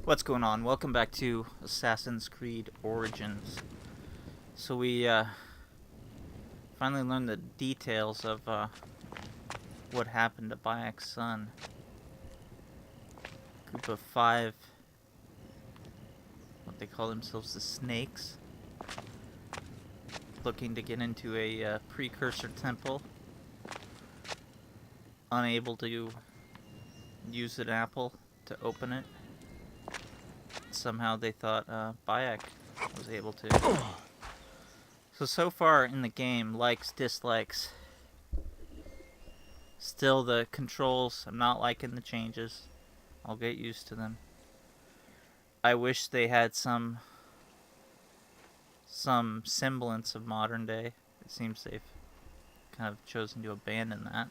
What's going on? Welcome back to Assassin's Creed Origins. So we finally learned the details of what happened to Bayek's son. Group of 5, what they call themselves, the Snakes, looking to get into a precursor temple, unable to use an apple to open it. Somehow they thought Bayek was able to. So far in the game, likes, dislikes. Still the controls, I'm not liking the changes. I'll get used to them. I wish they had some semblance of modern day. It seems they've kind of chosen to abandon that.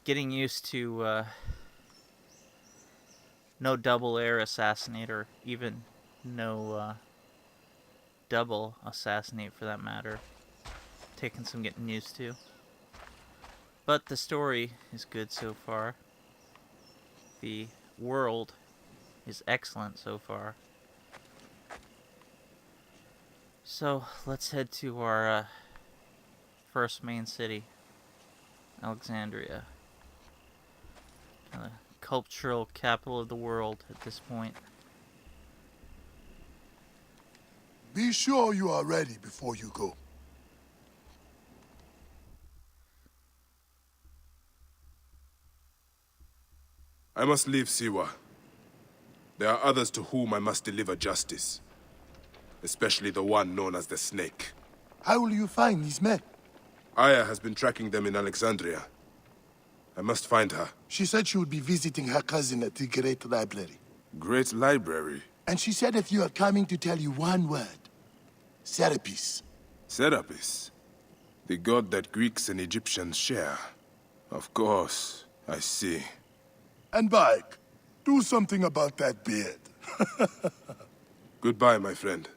Getting used to no double air assassinate, or even no double assassinate for that matter. Taking some getting used to. But the story is good so far. The world is excellent so far. So let's head to our first main city, Alexandria. The cultural capital of the world at this point. Be sure you are ready before you go. I must leave Siwa. There are others to whom I must deliver justice. Especially the one known as the Snake. How will you find these men? Aya has been tracking them in Alexandria. I must find her. She said she would be visiting her cousin at the Great Library. Great Library? And she said if you are coming to tell you one word. Serapis. Serapis? The god that Greeks and Egyptians share. Of course, I see. And Bayek, do something about that beard. Goodbye, my friend.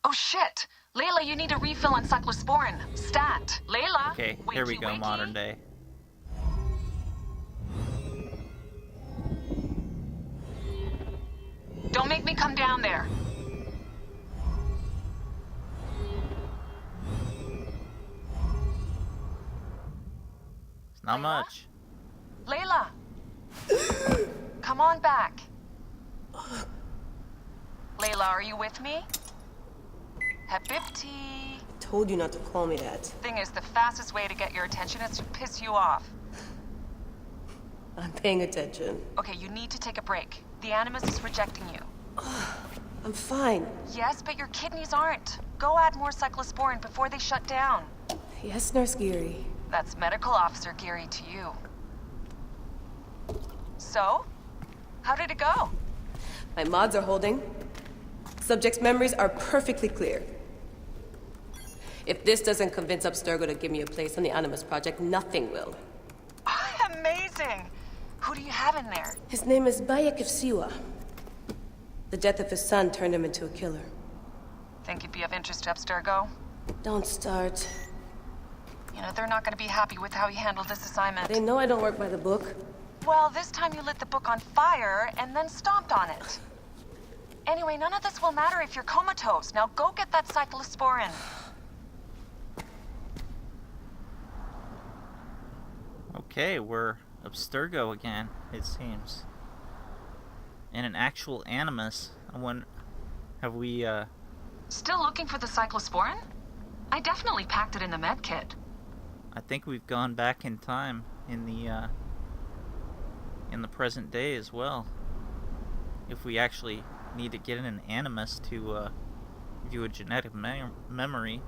Oh shit! Layla, you need a refill on cyclosporin. Stat. Layla! Okay, here we go, modern day. Don't make me come down there. It's not much. Layla! Come on back. Layla, are you with me? Habibti. Told you not to call me that. Thing is, the fastest way to get your attention is to piss you off. I'm paying attention. Okay, you need to take a break. The Animus is rejecting you. I'm fine. Yes, but your kidneys aren't. Go add more cyclosporin before they shut down. Yes, Nurse Geary. That's Medical Officer Geary to you. So? How did it go? My mods are holding. Subject's memories are perfectly clear. If this doesn't convince Abstergo to give me a place on the Animus project, nothing will. Amazing! Who do you have in there? His name is Bayek of Siwa. The death of his son turned him into a killer. Think he'd be of interest to Abstergo? Don't start. You know, they're not gonna be happy with how he handled this assignment. They know I don't work by the book. Well, this time you lit the book on fire and then stomped on it. Anyway, none of this will matter if you're comatose. Now go get that cyclosporin. Okay, we're Abstergo again, it seems. And an actual Animus. I wonder, have we, Still looking for the cyclosporin? I definitely packed it in the med kit. I think we've gone back in time in the present day as well. If we actually need to get in an Animus to, view a genetic memory.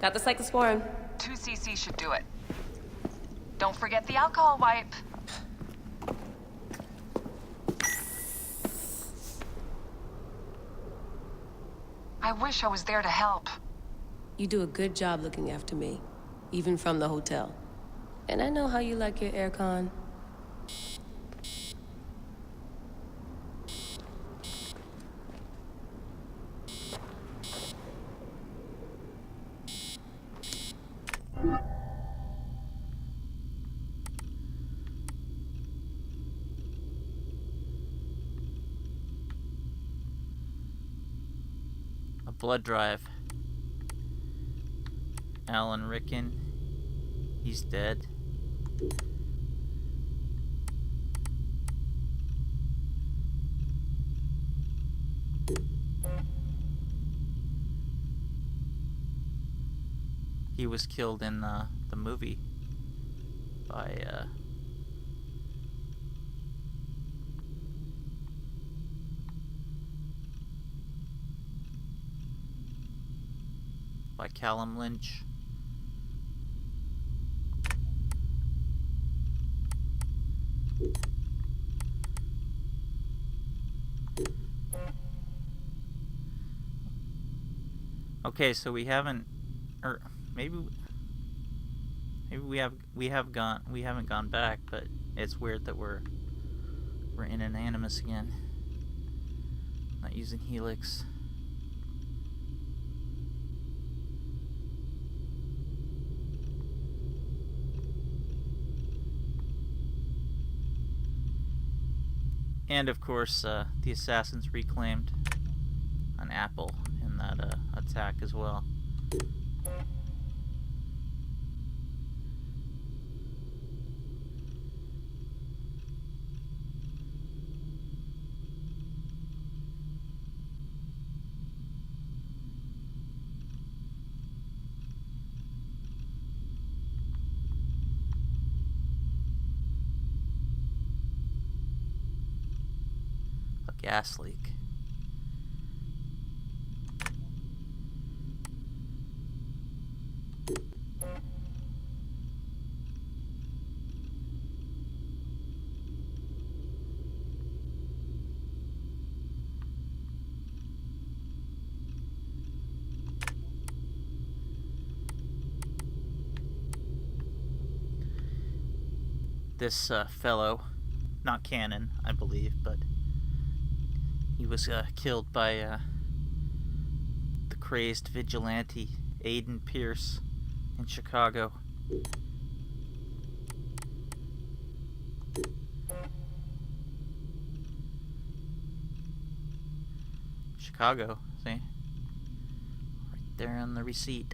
Got the cyclosporin. 2 cc should do it. Don't forget the alcohol wipe. I wish I was there to help. You do a good job looking after me, even from the hotel. And I know how you like your aircon. A blood drive. Alan Rikkun. He's dead. He was killed in the movie by Callum Lynch. Okay, so we haven't, or maybe we haven't gone back, but it's weird that we're in an Animus again. Not using Helix. And of course, the assassins reclaimed an apple in that attack as well. A gas leak. This fellow, not canon, I believe, but he was killed by the crazed vigilante Aiden Pearce in Chicago. Chicago, see? Right there on the receipt.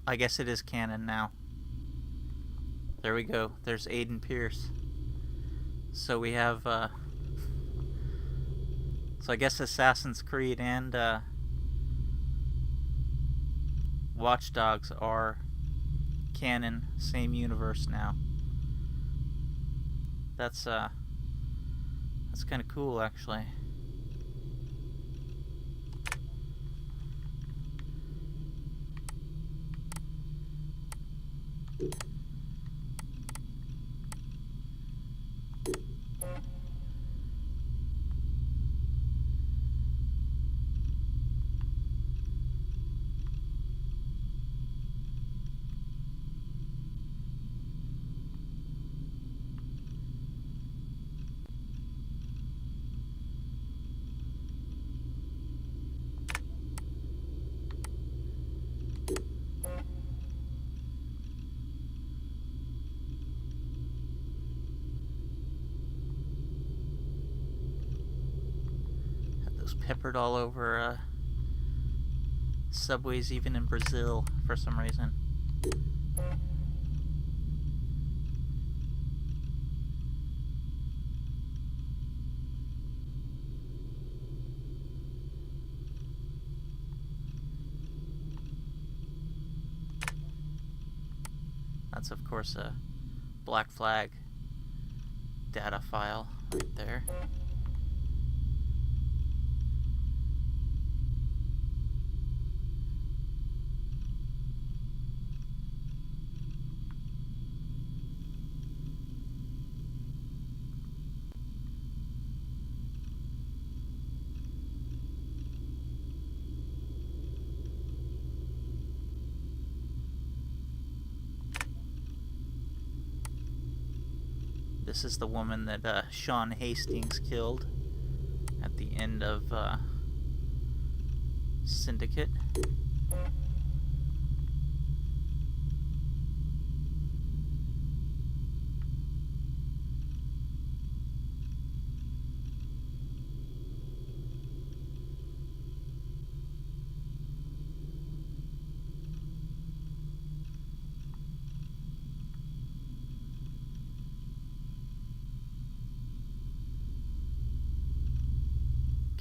I guess it is canon now. There we go. There's Aiden Pearce. So we have, so I guess Assassin's Creed and, Watch Dogs are canon, same universe now. That's kind of cool, actually. Peppered all over subways, even in Brazil, for some reason. That's, of course, a Black Flag data file right there. This is the woman that Sean Hastings killed at the end of Syndicate.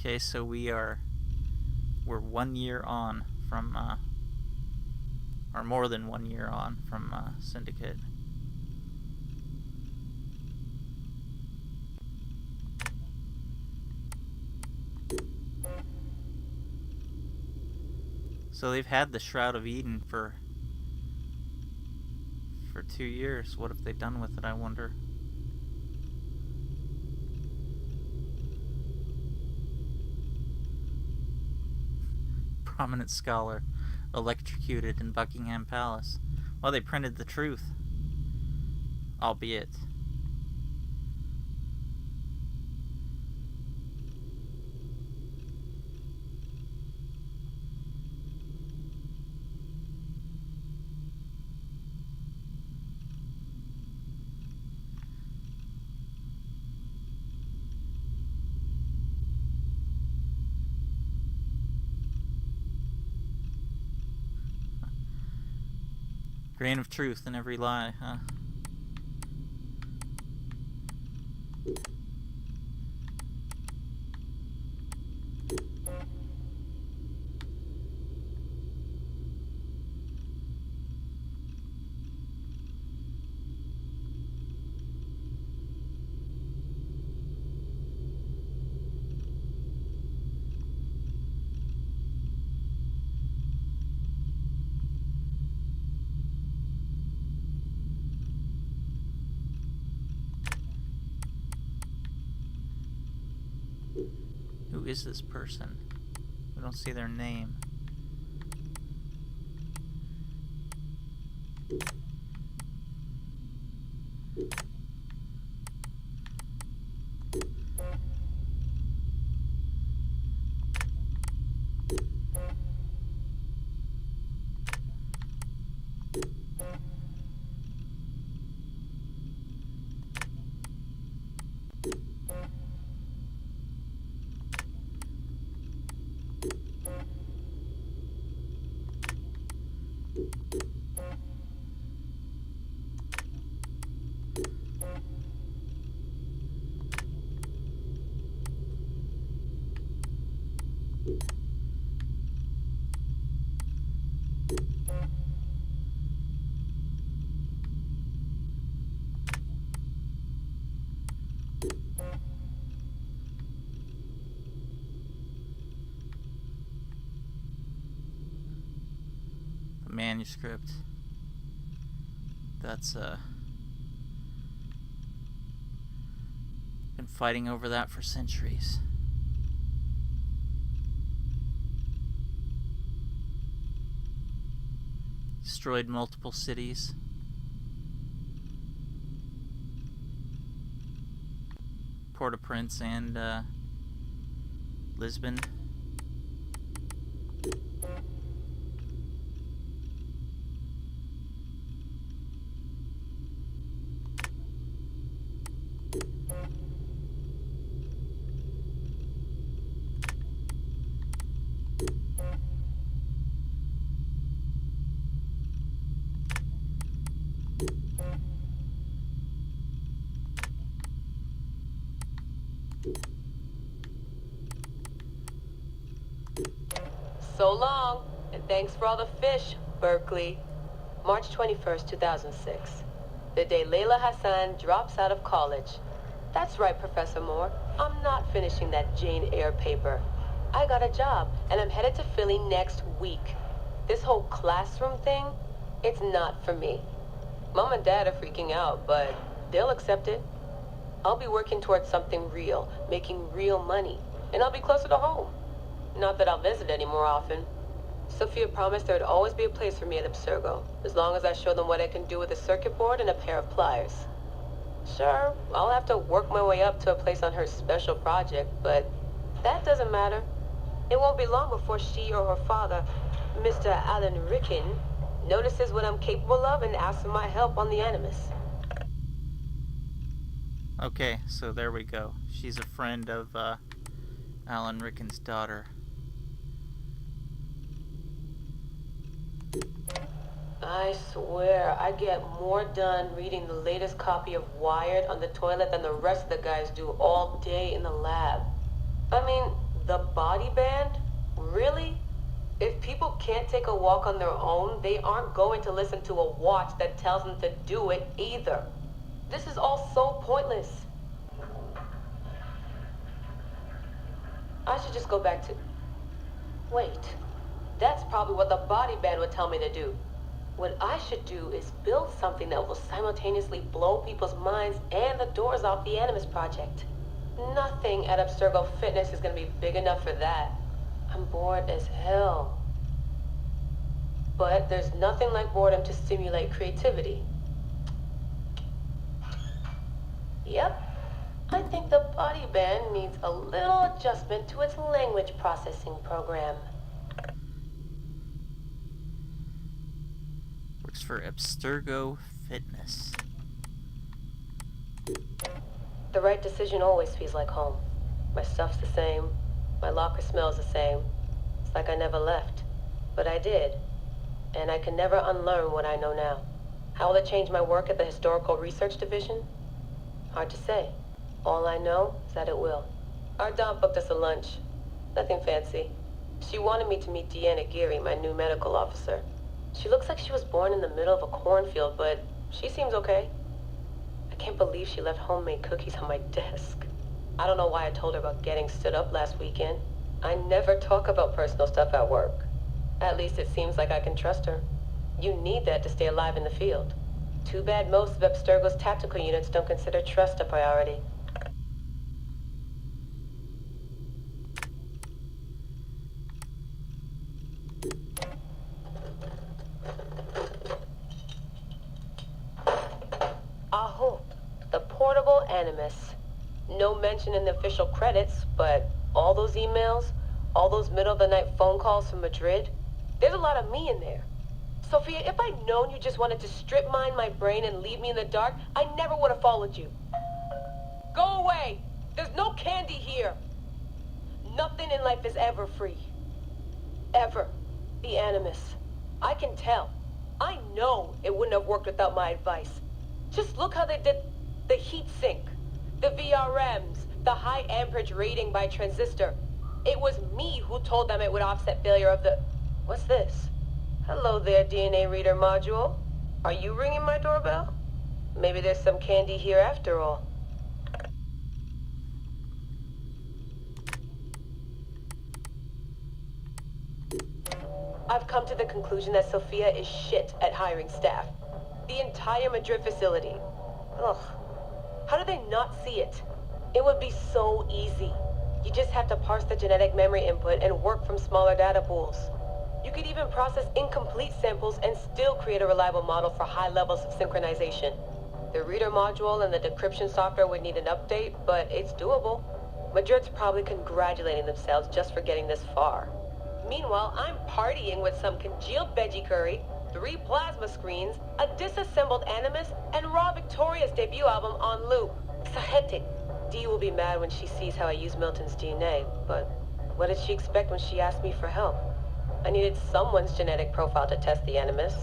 Okay, so we're 1 year on from, or more than 1 year on from Syndicate. So they've had the Shroud of Eden for 2 years. What have they done with it, I wonder? Prominent scholar electrocuted in Buckingham Palace. Well, they printed the truth. Albeit. Grain of truth in every lie, huh? Who is this person? We don't see their name. Manuscript. That's been fighting over that for centuries. Destroyed multiple cities. Port-au-Prince and Lisbon. So long, and thanks for all the fish, Berkeley. March 21st, 2006. The day Layla Hassan drops out of college. That's right, Professor Moore. I'm not finishing that Jane Eyre paper. I got a job, and I'm headed to Philly next week. This whole classroom thing, it's not for me. Mom and Dad are freaking out, but they'll accept it. I'll be working towards something real, making real money, and I'll be closer to home. Not that I'll visit any more often. Sophia promised there'd always be a place for me at Abstergo, as long as I show them what I can do with a circuit board and a pair of pliers. Sure, I'll have to work my way up to a place on her special project, but that doesn't matter. It won't be long before she or her father, Mr. Alan Rikkun, notices what I'm capable of and asks for my help on the Animus. Okay, so there we go. She's a friend of Alan Rikkun's daughter. I swear, I get more done reading the latest copy of Wired on the toilet than the rest of the guys do all day in the lab. I mean, the body band? Really? If people can't take a walk on their own, they aren't going to listen to a watch that tells them to do it either. This is all so pointless. I should just go back to... Wait, that's probably what the body band would tell me to do. What I should do is build something that will simultaneously blow people's minds and the doors off the Animus project. Nothing at Abstergo Fitness is going to be big enough for that. I'm bored as hell. But there's nothing like boredom to stimulate creativity. Yep. I think the body band needs a little adjustment to its language processing program. Works for Abstergo Fitness. The right decision always feels like home. My stuff's the same. My locker smells the same. It's like I never left. But I did. And I can never unlearn what I know now. How will it change my work at the Historical Research Division? Hard to say. All I know is that it will. Our Dom booked us a lunch. Nothing fancy. She wanted me to meet Deanna Geary, my new medical officer. She looks like she was born in the middle of a cornfield, but she seems okay. I can't believe she left homemade cookies on my desk. I don't know why I told her about getting stood up last weekend. I never talk about personal stuff at work. At least it seems like I can trust her. You need that to stay alive in the field. Too bad most of Abstergo's tactical units don't consider trust a priority. Aho, the portable Animus. No mention in the official credits, but all those emails, all those middle-of-the-night phone calls from Madrid, there's a lot of me in there. Sophia, if I'd known you just wanted to strip mine my brain and leave me in the dark, I never would have followed you. Go away! There's no candy here! Nothing in life is ever free. Ever. The Animus. I can tell. I know it wouldn't have worked without my advice. Just look how they did the heat sink, the VRMs, the high amperage rating by transistor. It was me who told them it would offset failure of the... What's this? Hello there, DNA reader module. Are you ringing my doorbell? Maybe there's some candy here after all. I've come to the conclusion that Sophia is shit at hiring staff. The entire Madrid facility. Ugh. How do they not see it? It would be so easy. You just have to parse the genetic memory input and work from smaller data pools. You could even process incomplete samples and still create a reliable model for high levels of synchronization. The reader module and the decryption software would need an update, but it's doable. Madrid's probably congratulating themselves just for getting this far. Meanwhile, I'm partying with some congealed veggie curry, 3 plasma screens, a disassembled Animus, and Raw Victoria's debut album on loop. So hectic. Dee will be mad when she sees how I use Milton's DNA, but what did she expect when she asked me for help? I needed someone's genetic profile to test the Animus,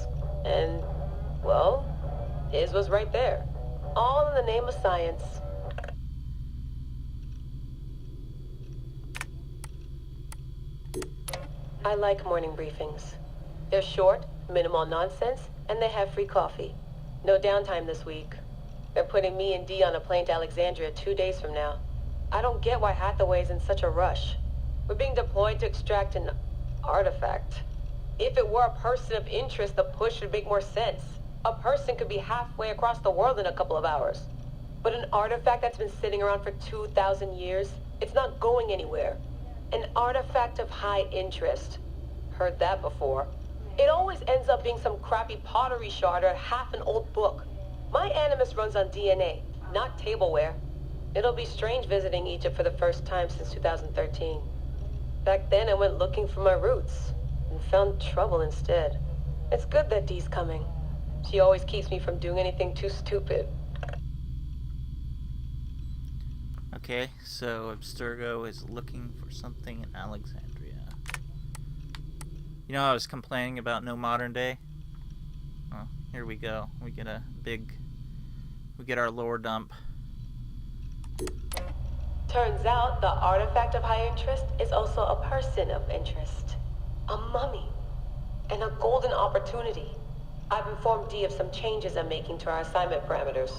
and, well, his was right there. All in the name of science. I like morning briefings. They're short, minimal nonsense, and they have free coffee. No downtime this week. They're putting me and Dee on a plane to Alexandria 2 days from now. I don't get why Hathaway's in such a rush. We're being deployed to extract an artifact. If it were a person of interest, the push would make more sense. A person could be halfway across the world in a couple of hours. But an artifact that's been sitting around for 2,000 years, it's not going anywhere. An artifact of high interest. Heard that before. It always ends up being some crappy pottery shard or half an old book. My Animus runs on DNA. not tableware. It'll be strange visiting Egypt for the first time since 2013. Back then I went looking for my roots and found trouble instead. It's good that Dee's coming. She always keeps me from doing anything too stupid. Okay, so Abstergo is looking for something in Alexandria. You know, I was complaining about no modern day. Well, here we go. We get our lore dump. Turns out the artifact of high interest is also a person of interest. A mummy. And a golden opportunity. I've informed Dee of some changes I'm making to our assignment parameters.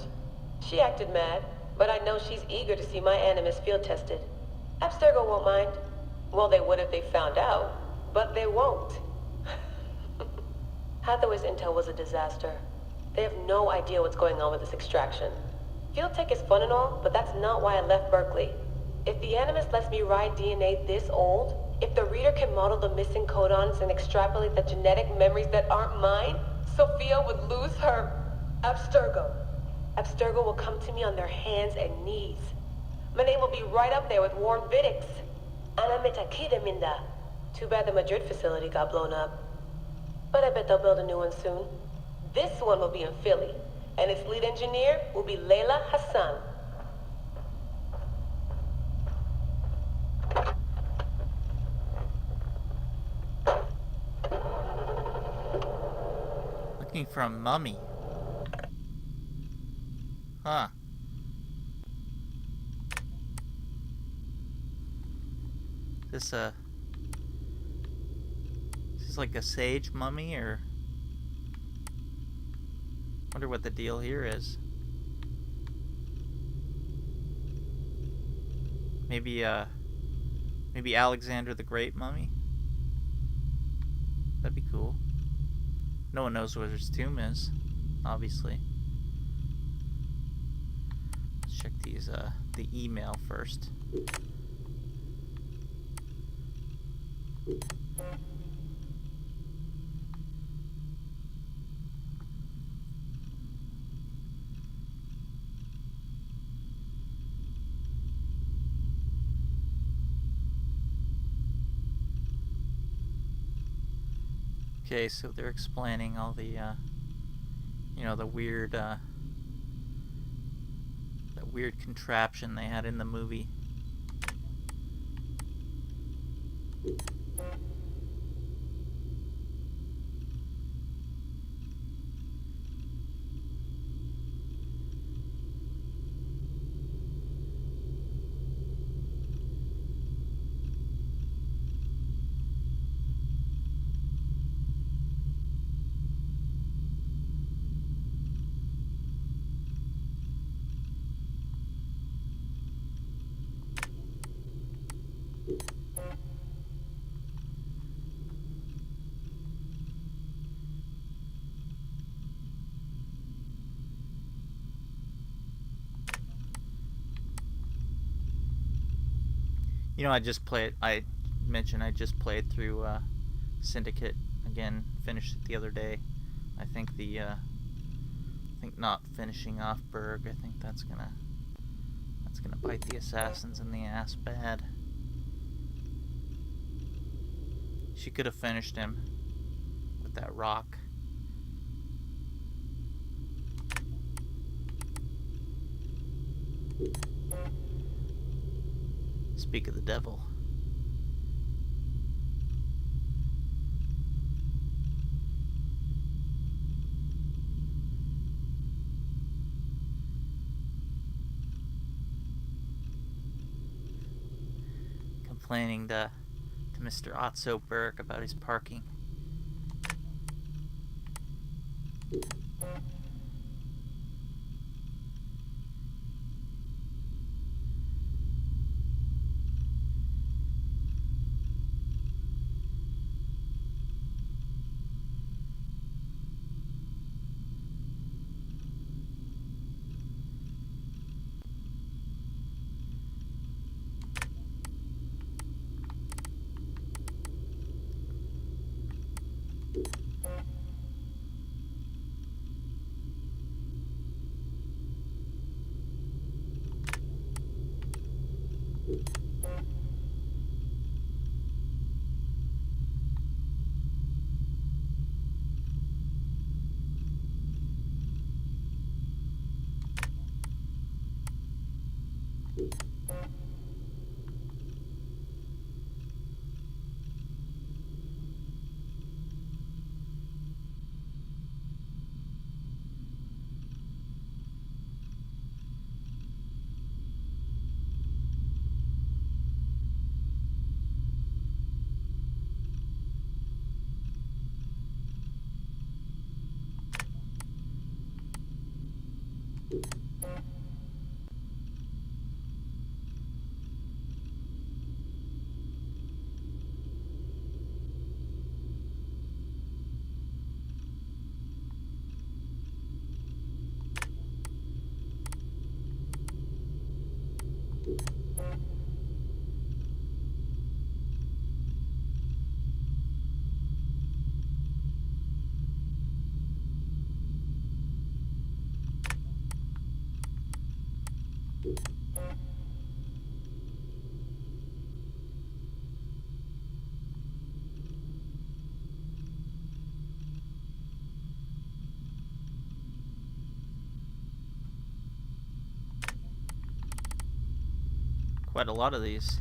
She acted mad, but I know she's eager to see my Animus field tested. Abstergo won't mind. Well, they would if they found out, but they won't. Hathaway's intel was a disaster. They have no idea what's going on with this extraction. Field tech is fun and all, but that's not why I left Berkeley. If the Animus lets me ride DNA this old, if the reader can model the missing codons and extrapolate the genetic memories that aren't mine, Sophia would lose her Abstergo. Abstergo will come to me on their hands and knees. My name will be right up there with Warren Viddick's. Ana Metakida Minda. Too bad the Madrid facility got blown up. But I bet they'll build a new one soon. This one will be in Philly, and its lead engineer will be Layla Hassan. Looking for a mummy. Huh. Is this like a sage mummy, or wonder what the deal here is. Maybe Alexander the Great mummy? That'd be cool. No one knows where his tomb is, obviously. Let's check the email first. Okay, so they're explaining all the, the weird, that weird contraption they had in the movie. You know, I mentioned I just played through Syndicate again, finished it the other day. I think not finishing off Berg, I think that's gonna bite the assassins in the ass bad. She could have finished him with that rock. Speak of the devil. Complaining to Mr. Otso Burke about his parking. Quite a lot of these.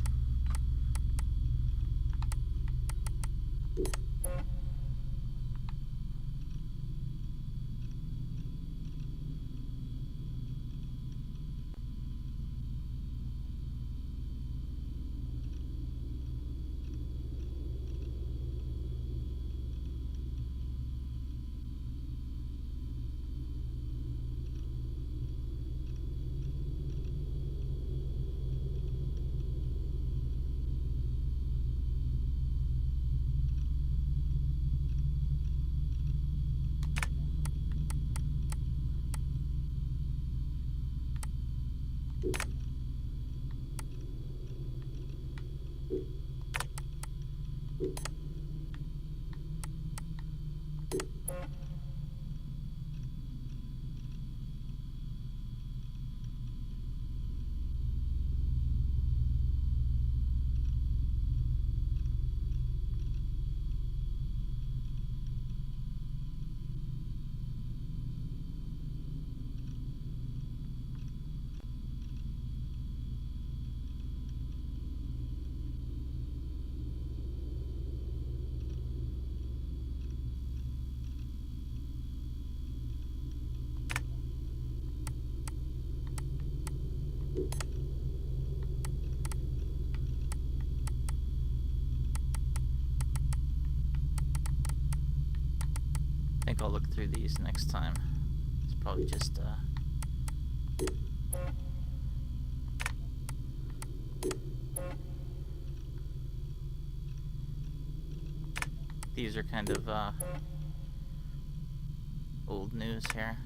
I think I'll look through these next time. It's probably just these are kind of old news here.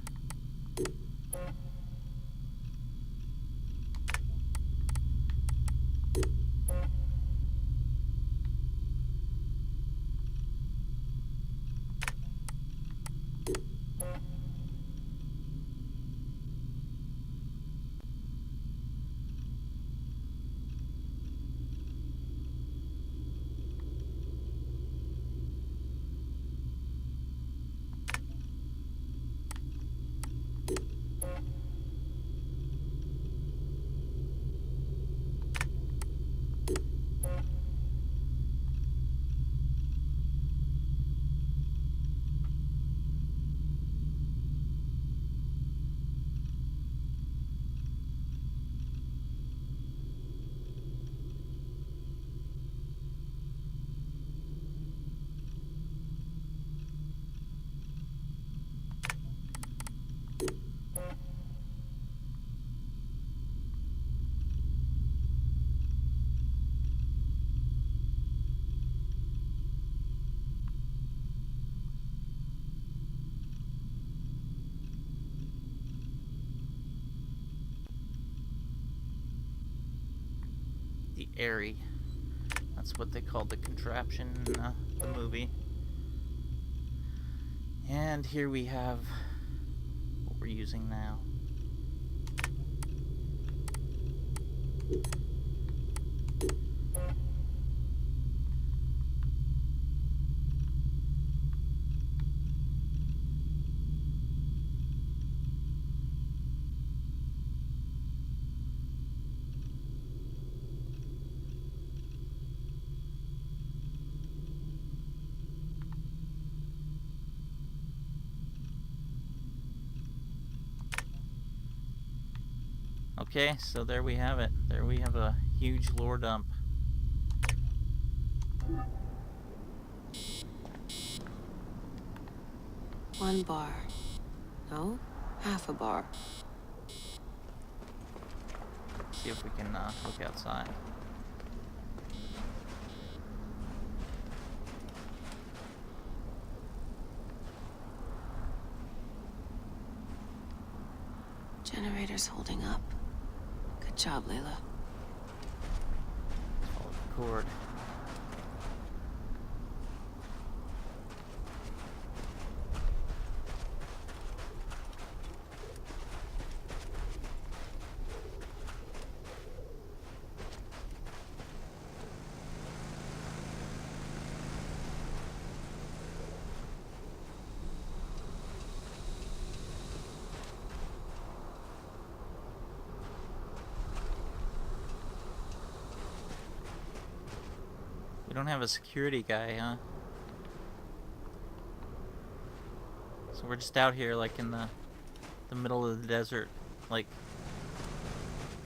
The Airy. That's what they called the contraption in the movie. And here we have what we're using now. Okay, so there we have it. There we have a huge lore dump. One bar. No, half a bar. See if we can look outside. Generator's holding up. Good job, Layla. Follow the cord. We don't have a security guy, huh? So we're just out here, like in the middle of the desert, like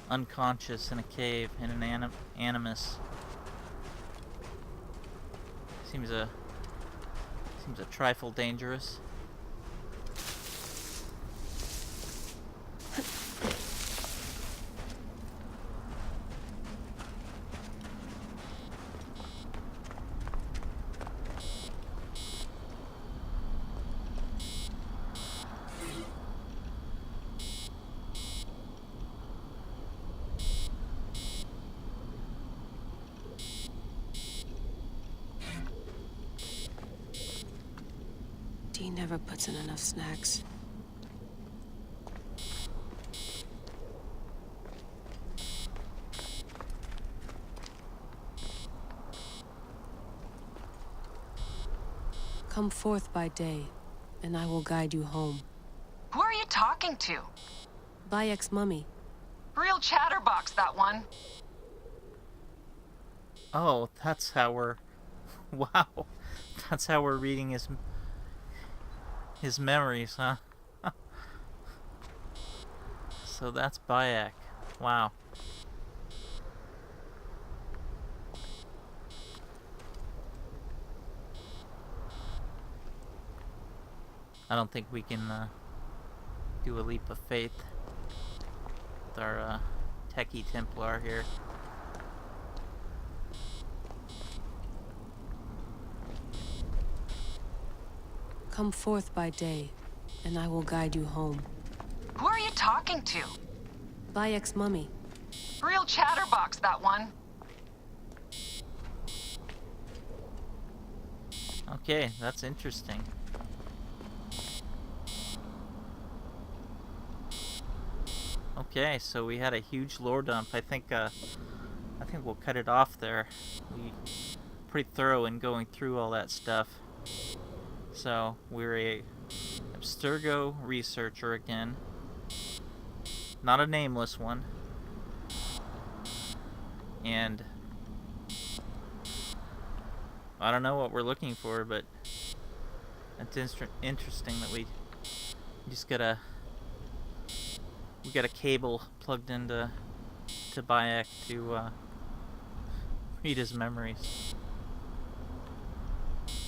unconscious in a cave in an Animus. Seems a trifle dangerous. He never puts in enough snacks. Come forth by day, and I will guide you home. Who are you talking to? Bayek's mummy. Real chatterbox, that one. Oh, that's how we're... Wow. That's how we're reading his memories, huh? So that's Bayek. Wow. I don't think we can do a leap of faith with our techie Templar here. Come forth by day, and I will guide you home. Who are you talking to? Bayek's mummy. Real chatterbox, that one. Okay, that's interesting. Okay, so we had a huge lore dump. I think we'll cut it off there. We pretty thorough in going through all that stuff. So we're a Abstergo researcher again. Not a nameless one. And I don't know what we're looking for, but it's interesting that we got a cable plugged into Bayek to read his memories.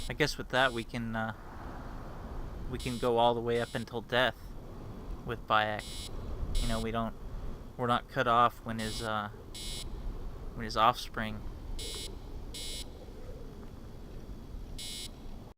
I guess with that we can go all the way up until death with Bayek. You know, we're not cut off when his offspring